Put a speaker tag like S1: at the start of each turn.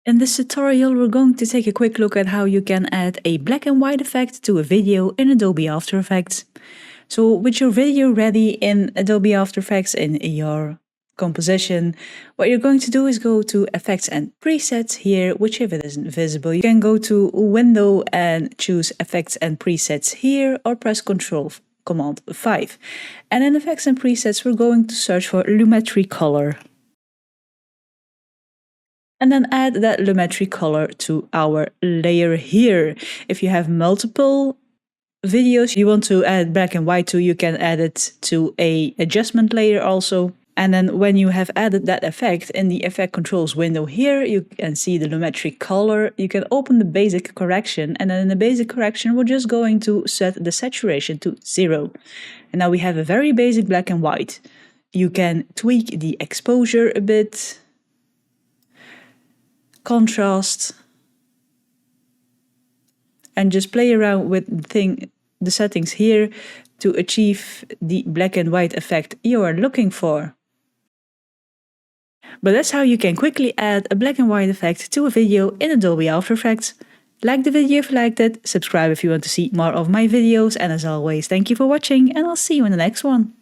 S1: In this tutorial, we're going to take a quick look at how you can add a black and white effect to a video in Adobe After Effects. So with your video ready in Adobe After Effects in your composition, what you're going to do is go to Effects and Presets here, which if it isn't visible, you can go to Window and choose Effects and Presets here, or press Command 5. And in Effects and Presets, we're going to search for Lumetri Color. And then add that Lumetri color to our layer here. If you have multiple videos you want to add black and white to, you can add it to a adjustment layer also. And then when you have added that effect, in the effect controls window here, you can see the Lumetri color. You can open the basic correction, and then in the basic correction, we're just going to set the saturation to 0. And now we have a very basic black and white. You can tweak the exposure a bit, contrast, and just play around with the settings here to achieve the black and white effect you are looking for. But that's how you can quickly add a black and white effect to a video in Adobe After Effects. Like the video if you liked it, subscribe if you want to see more of my videos, and as always, thank you for watching, and I'll see you in the next one.